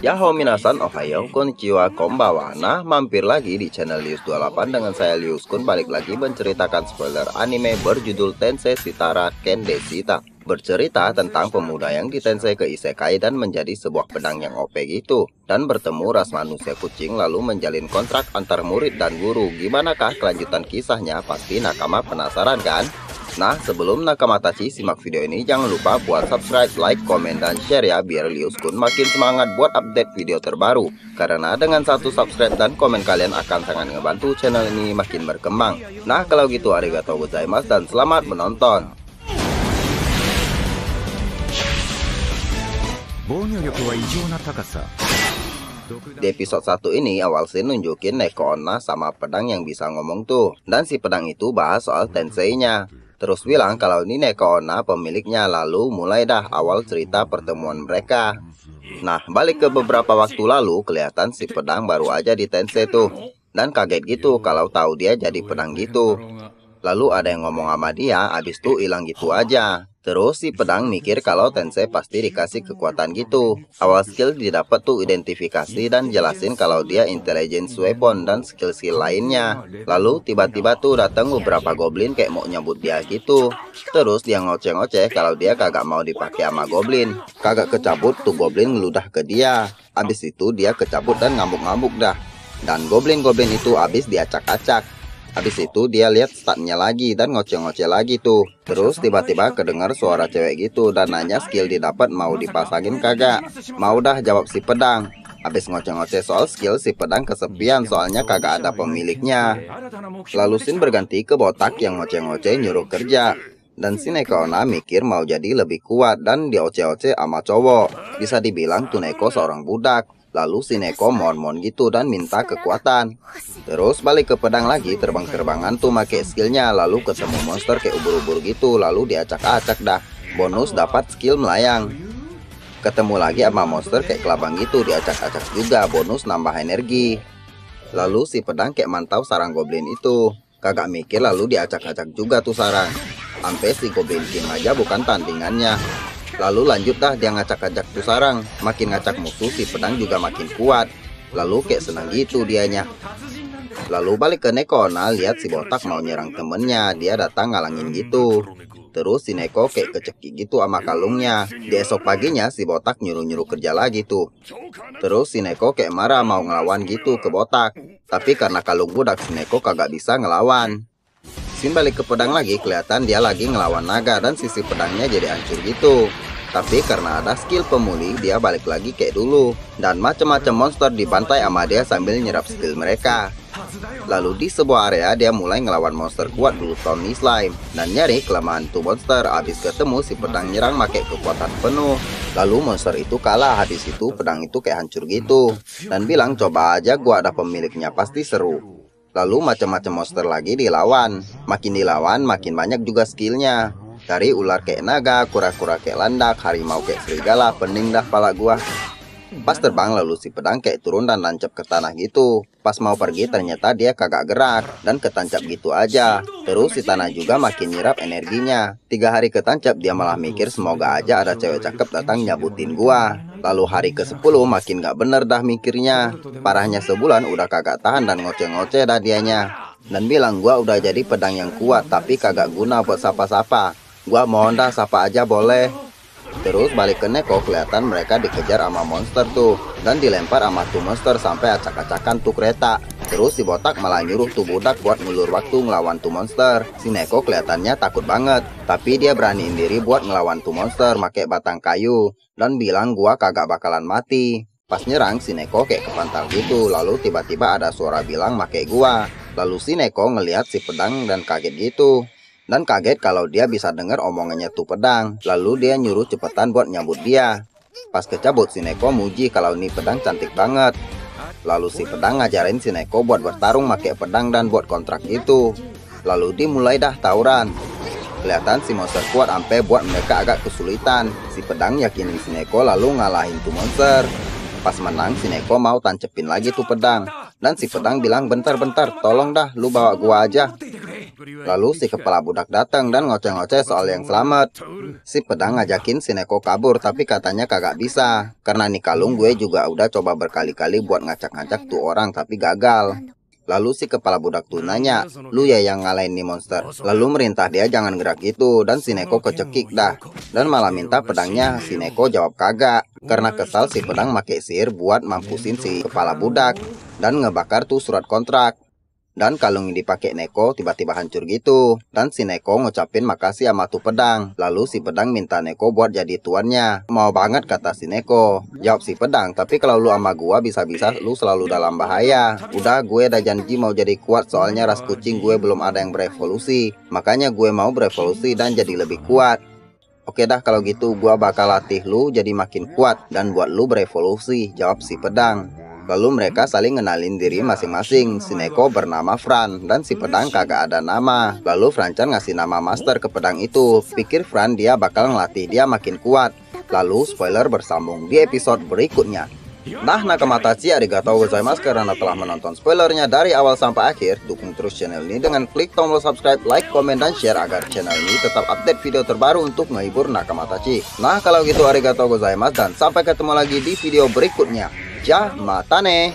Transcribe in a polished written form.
Yahoo minasan, ohayo, konnichiwa, konbawa. Nah, mampir lagi di channel Lius28 dengan saya Lius Kun, balik lagi menceritakan spoiler anime berjudul Tensei Shitara Kende Shita. Bercerita tentang pemuda yang ditensei ke isekai dan menjadi sebuah pedang yang OP gitu. Dan bertemu ras manusia kucing lalu menjalin kontrak antar murid dan guru. Gimanakah kelanjutan kisahnya? Pasti nakama penasaran kan? Nah, sebelum nakama tachi simak video ini, jangan lupa buat subscribe, like, komen, dan share ya, biar Lius Kun makin semangat buat update video terbaru. Karena dengan satu subscribe dan komen kalian akan sangat ngebantu channel ini makin berkembang. Nah, kalau gitu arigatou gozaimasu dan selamat menonton. Di episode 1 ini, awal scene nunjukin Neko Onna sama pedang yang bisa ngomong tuh. Dan si pedang itu bahas soal tensei-nya. Terus bilang kalau ini Neko Onna pemiliknya, lalu mulai dah awal cerita pertemuan mereka. Nah, balik ke beberapa waktu lalu, kelihatan si pedang baru aja di tensei tuh. Dan kaget gitu kalau tahu dia jadi pedang gitu. Lalu ada yang ngomong sama dia, abis itu hilang gitu aja. Terus si pedang mikir kalau tensei pasti dikasih kekuatan gitu. Awal skill didapat tuh identifikasi dan jelasin kalau dia intelligence weapon dan skill-skill lainnya. Lalu tiba-tiba tuh datang beberapa goblin kayak mau nyebut dia gitu. Terus dia ngoceh-ngoceh kalau dia kagak mau dipakai sama goblin. Kagak kecabut tuh goblin ngeludah ke dia. Abis itu dia kecabut dan ngambuk-ngambuk dah. Dan goblin-goblin itu abis diacak-acak. Habis itu dia lihat statnya lagi dan ngoceh-ngoceh lagi tuh. Terus tiba-tiba kedengar suara cewek gitu dan nanya skill didapat mau dipasangin kagak. Mau dah, jawab si pedang. Habis ngoceh-ngoceh soal skill, si pedang kesepian soalnya kagak ada pemiliknya. Lalu Shin berganti ke botak yang ngoceh-ngoceh nyuruh kerja. Dan si Neko Onna mikir mau jadi lebih kuat dan dioceh-oceh sama cowok. Bisa dibilang tuh Neko seorang budak. Lalu si Neko mon-mon gitu dan minta kekuatan. Terus balik ke pedang lagi, terbang-terbangan tuh make skillnya. Lalu ketemu monster kayak ubur-ubur gitu, lalu diacak-acak dah. Bonus dapat skill melayang. Ketemu lagi sama monster kayak kelabang gitu, diacak-acak juga, bonus nambah energi. Lalu si pedang kayak mantau sarang goblin itu. Kagak mikir lalu diacak-acak juga tuh sarang. Sampai si goblin king aja bukan tandingannya. Lalu lanjut dah dia ngacak-acak tuh sarang. Makin ngacak musuh, si pedang juga makin kuat. Lalu kayak senang gitu dianya. Lalu balik ke Neko Onna, lihat si botak mau nyerang temennya. Dia datang ngalangin gitu. Terus si Neko kayak kecekik gitu sama kalungnya. Di esok paginya si botak nyuruh-nyuruh kerja lagi tuh. Terus si Neko kayak marah mau ngelawan gitu ke botak. Tapi karena kalung budak, si Neko kagak bisa ngelawan. Shin balik ke pedang lagi, kelihatan dia lagi ngelawan naga dan sisi pedangnya jadi hancur gitu. Tapi karena ada skill pemulih, dia balik lagi kayak dulu. Dan macam-macam monster dibantai sama dia sambil nyerap skill mereka. Lalu di sebuah area dia mulai ngelawan monster kuat dulu Tony Slime. Dan nyari kelemahan tuh monster, habis ketemu si pedang nyerang make kekuatan penuh. Lalu monster itu kalah, habis itu pedang itu kayak hancur gitu. Dan bilang coba aja gua ada pemiliknya pasti seru. Lalu macam-macam monster lagi dilawan. Makin dilawan makin banyak juga skillnya. Dari ular kayak naga, kura-kura kayak landak, harimau kayak serigala, pening dah pala gua. Pas terbang lalu si pedang kayak turun dan nancap ke tanah gitu. Pas mau pergi ternyata dia kagak gerak dan ketancap gitu aja. Terus si tanah juga makin nyerap energinya. 3 hari ketancap dia malah mikir semoga aja ada cewek cakep datang nyabutin gua. Lalu hari ke-10 makin gak bener dah mikirnya. Parahnya sebulan udah kagak tahan dan ngoceh-ngoceh dah dianya. Dan bilang gua udah jadi pedang yang kuat tapi kagak guna buat sapa-sapa. Gua mohon dah sapa aja boleh. Terus balik ke Neko, kelihatan mereka dikejar sama monster tuh. Dan dilempar sama tuh monster sampai acak-acakan tuh kereta. Terus si botak malah nyuruh tuh budak buat ngulur waktu ngelawan tuh monster. Si Neko kelihatannya takut banget. Tapi dia beraniin diri buat ngelawan tuh monster make batang kayu. Dan bilang gua kagak bakalan mati. Pas nyerang si Neko kayak kepantal gitu. Lalu tiba-tiba ada suara bilang make gua. Lalu si Neko ngelihat si pedang dan kaget gitu. Dan kaget kalau dia bisa dengar omongannya tuh pedang. Lalu dia nyuruh cepetan buat nyambut dia. Pas kecabut si Neko muji kalau ini pedang cantik banget. Lalu si pedang ngajarin si Neko buat bertarung pakai pedang dan buat kontrak itu. Lalu dimulai dah tawuran. Kelihatan si monster kuat sampai buat mereka agak kesulitan. Si pedang yakinin si Neko lalu ngalahin tuh monster. Pas menang si Neko mau tancepin lagi tuh pedang. Dan si pedang bilang bentar-bentar tolong dah lu bawa gua aja. Lalu si kepala budak datang dan ngoceh-ngoceh soal yang selamat. Si pedang ngajakin si Neko kabur, tapi katanya kagak bisa. Karena nih kalung gue juga udah coba berkali-kali buat ngacak-ngacak tuh orang, tapi gagal. Lalu si kepala budak tuh nanya, lu ya yang ngalahin nih monster. Lalu merintah dia jangan gerak gitu, dan si Neko kecekik dah. Dan malah minta pedangnya, si Neko jawab kagak. Karena kesal si pedang make sihir buat mampusin si kepala budak. Dan ngebakar tuh surat kontrak. Dan kalung yang dipakai Neko tiba-tiba hancur gitu. Dan si Neko ngucapin makasih sama tuh pedang. Lalu si pedang minta Neko buat jadi tuannya. Mau banget kata si Neko. Jawab si pedang, tapi kalau lu sama gua bisa-bisa lu selalu dalam bahaya. Udah gue udah janji mau jadi kuat, soalnya ras kucing gue belum ada yang berevolusi. Makanya gue mau berevolusi dan jadi lebih kuat. Oke dah kalau gitu gua bakal latih lu jadi makin kuat dan buat lu berevolusi, jawab si pedang. Lalu mereka saling ngenalin diri masing-masing. Si Neko bernama Fran dan si pedang kagak ada nama. Lalu Franchan ngasih nama master ke pedang itu. Pikir Fran dia bakal ngelatih dia makin kuat. Lalu spoiler bersambung di episode berikutnya. Nah nakamatachi arigatou gozaimasu karena telah menonton spoilernya dari awal sampai akhir. Dukung terus channel ini dengan klik tombol subscribe, like, komen, dan share agar channel ini tetap update video terbaru untuk menghibur nakamatachi. Nah kalau gitu arigatou gozaimasu dan sampai ketemu lagi di video berikutnya. Ja, mata ne.